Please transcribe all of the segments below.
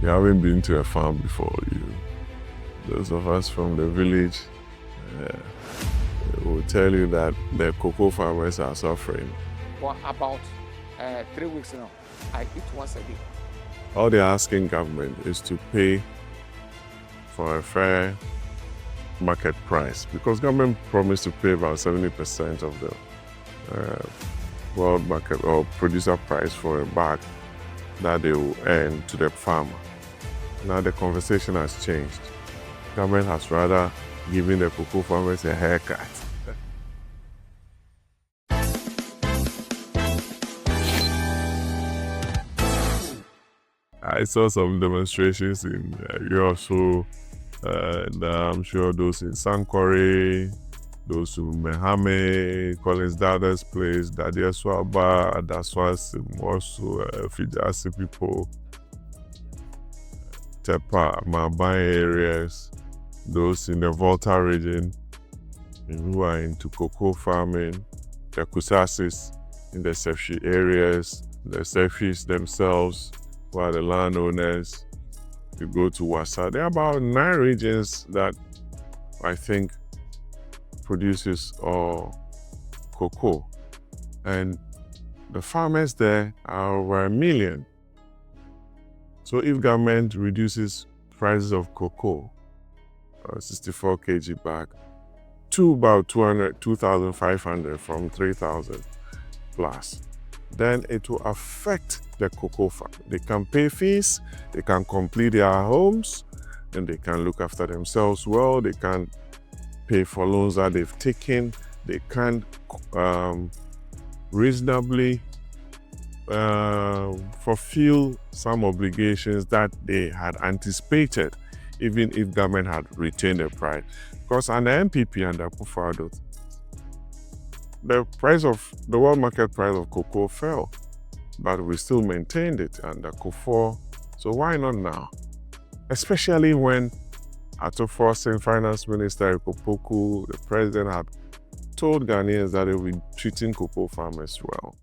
You haven't been to a farm before. Those of us from the village will tell you that the cocoa farmers are suffering. For about 3 weeks now, I eat once a day. All they're asking government is to pay for a fair market price, because government promised to pay about 70% of the world market or producer price for a bag that they will earn to the farmer. Now the conversation has changed. Government has rather given the cocoa farmers a haircut. I saw some demonstrations in Europe, so and I'm sure those in 𝗤𝗏𝗄𝗃, those in 𝗣𝗿𝗶𝗰𝗃, Collins Dada's place, 𝗣𝗿𝗶𝗱𝗂𝗃, Adaswasim, also 𝗤𝗍𝗂𝗃 people, Tepa, Maban areas, those in the Volta region who are into cocoa farming, the 𝗤𝗍𝗂𝗃 in the 𝗤𝗍𝗂𝗃 areas, the 𝗤𝗍𝗂𝗃s themselves, who are the landowners. You go to Wasa. There are about 9 regions that I think produces cocoa, and the farmers there are over 1 million. So if government reduces prices of cocoa, 64 kg bag, to about 2,500 from 3,000 plus, then it will affect the cocoa farm. They can pay fees, they can complete their homes, and they can look after themselves well. They can pay for loans that they've taken. They can reasonably fulfill some obligations that they had anticipated, even if government had retained the price. Because under MPP and Akufo-Addo, the world market price of cocoa fell, but we still maintained it under Akufo. So why not now? Especially when Atufo, Finance Minister Poku, the president, had told Ghanaians that they will be treating cocoa farmers well.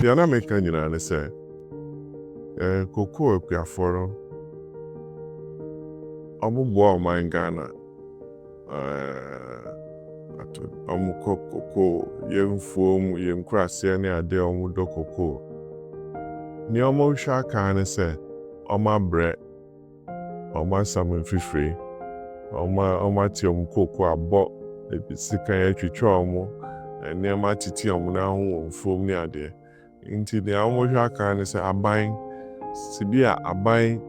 The American United say, cocoa 𝗤𝗏𝗃𝗃 ọmụgbọ ọma Ghana ọmụkọ cocoa yemfuom yemkrasie ne ade ọmụdọ cocoa ni ọmụhwa aka ne se ọma bre ọma samun fifiri ọma ti ọmụkoko abọ ebisika ya twitwa ọmụ nneɛma titi ọmụ na ho wɔ mfuom ne ade nti de ọmụhwa aka ne se aban sibi a aban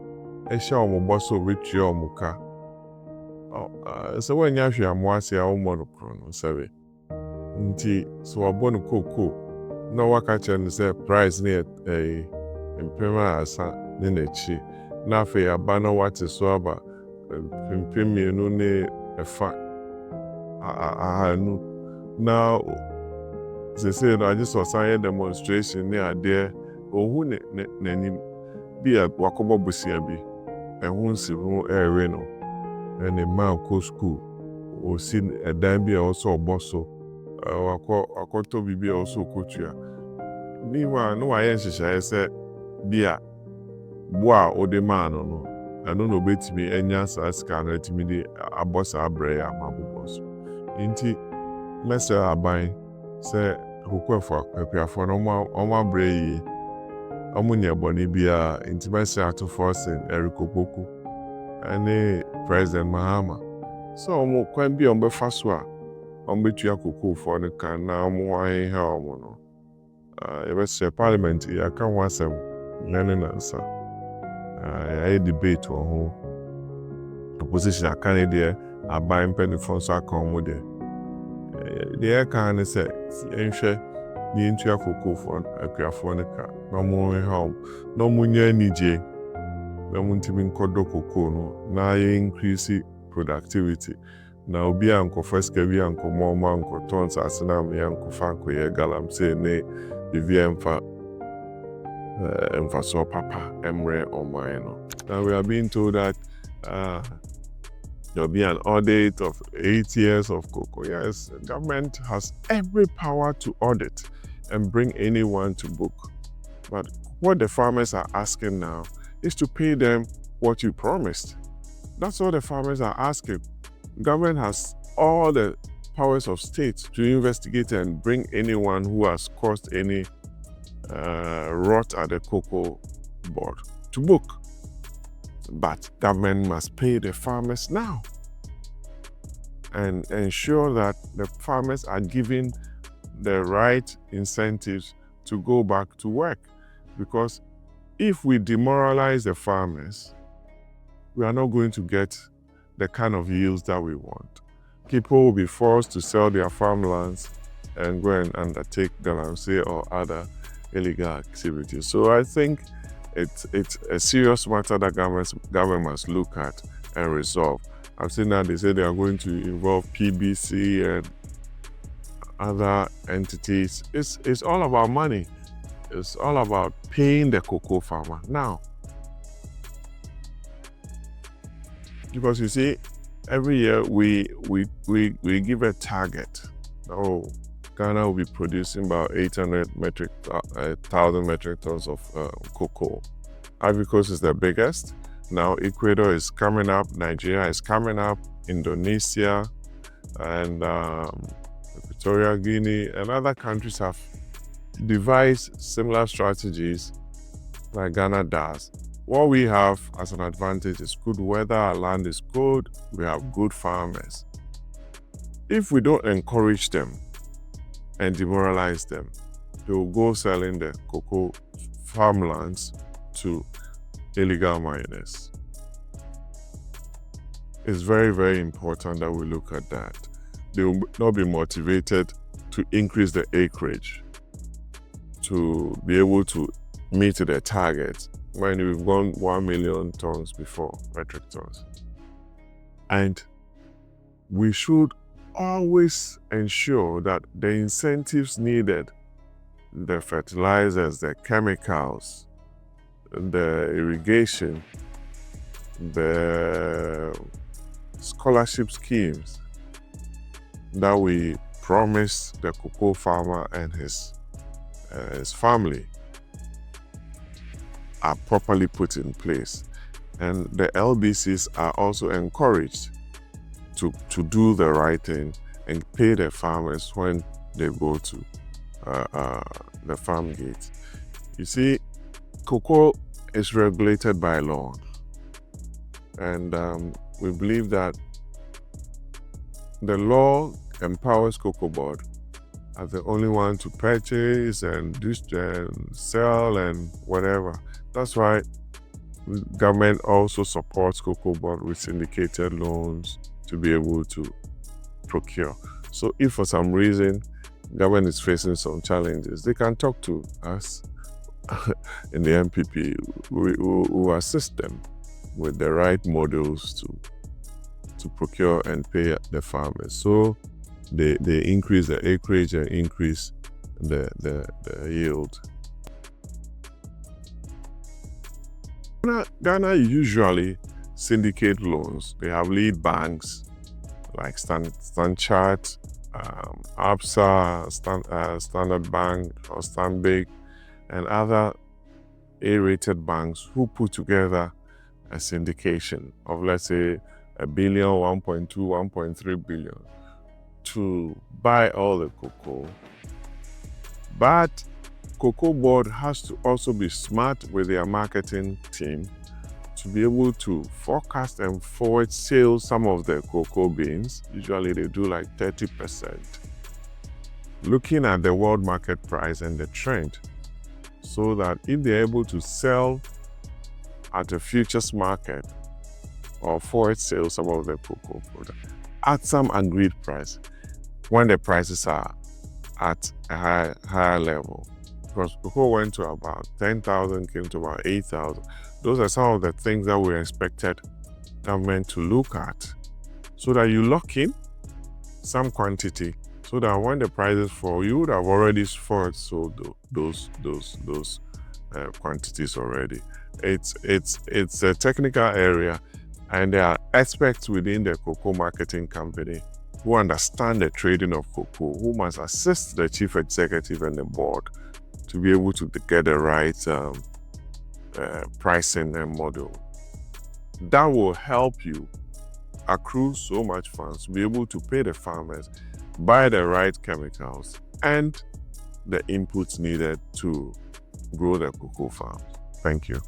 ɛhyɛ ọmụbọ so betua ọmụka so when you share more say monochrome sorry nti so abon cocoa no waka chen say price near a imperial asa ne nechi na fe abana what so aba impemienu ne efa ahanu now they say I just saw some demonstration near there ohu ne nanim bi wakobo busia bi ehun siru ere no and a man go school or seen a damn also bosso or to be also couture. Meanwhile, no, I said, Bia, bois or the man or no. I don't know bet me any answer scan let me a boss a bray a mabu boss. Inti, Mr. Abine say, who quite for a for no more bray. Amunia Bonibia, intimacy out of force and Eriko Boku. And President Mahama. So mo kwan bi ombefa so a ombetua cocoa for the can na mo ahe ha omo no. Yebese parliament ya kan wasem nene nansa. Ya debate on ho. Opposition akan dey aban penifon so akan mo dey. The kan say enhwe ni ntua cocoa for akuafo ne ka. No mo ahe ha no mo nya nije. Na muntimi nkodo cocoa no na increase productivity na obi anko first kawi anko mo anko tons asena me anko fa anko ye galam say ne bivia mfa so papa emre omai no. Now we are being told that There'll be an audit of 8 years of cocoa. Yes, the government has every power to audit and bring anyone to book. But what the farmers are asking now is to pay them what you promised. That's all the farmers are asking. Government has all the powers of state to investigate and bring anyone who has caused any rot at the cocoa board to book. But government must pay the farmers now and ensure that the farmers are given the right incentives to go back to work. Because if we demoralize the farmers, we are not going to get the kind of yields that we want. People will be forced to sell their farmlands and go and undertake galamsey or other illegal activities. So I think it's a serious matter that government must look at and resolve. I've seen that they say they are going to involve PBC and other entities. It's all about money. It's all about paying the cocoa farmer now. Because you see, every year we give a target. Oh, Ghana will be producing about 800,000 metric tons of cocoa. Ivory Coast is the biggest. Now Ecuador is coming up, Nigeria is coming up, Indonesia, and Equatorial Guinea and other countries have devised similar strategies like Ghana does. What we have as an advantage is good weather, our land is good, we have good farmers. If we don't encourage them and demoralize them, they will go selling the cocoa farmlands to illegal miners. It's very, very important that we look at that. They will not be motivated to increase the acreage to be able to meet their target when we've gone 1 million tons before, metric tons. And we should always ensure that the incentives needed, the fertilizers, the chemicals, the irrigation, the scholarship schemes that we promise the cocoa farmer and his family are properly put in place. And the LBCs are also encouraged to do the right thing and pay the farmers when they go to the farm gate. You see, cocoa is regulated by law. And we believe that the law empowers Cocoa Board as the only one to purchase and sell and whatever. That's why government also supports Cocoa Board with syndicated loans to be able to procure. So if for some reason government is facing some challenges, they can talk to us in the MPP. We will assist them with the right models to procure and pay the farmers. So they increase the acreage and increase the yield. Ghana usually syndicate loans. They have lead banks like Stanchart, ABSA, Standard Bank or Stanbic, and other A-rated banks who put together a syndication of, let's say, $1 billion, 1.2, 1.3 billion to buy all the cocoa. But Cocoa Board has to also be smart with their marketing team to be able to forecast and forward sell some of the cocoa beans. Usually they do like 30%. Looking at the world market price and the trend, so that if they're able to sell at a futures market or forward sell some of the cocoa product at some agreed price, when the prices are at a higher level. Because cocoa went to about 10,000, came to about 8,000. Those are some of the things that we expected government to look at, so that you lock in some quantity, so that when the prices fall, you would have already forward sold those quantities already. It's a technical area, And there are experts within the cocoa marketing company who understand the trading of cocoa, who must assist the chief executive and the board to be able to get the right pricing and model. That will help you accrue so much funds to be able to pay the farmers, buy the right chemicals and the inputs needed to grow the cocoa farms. Thank you.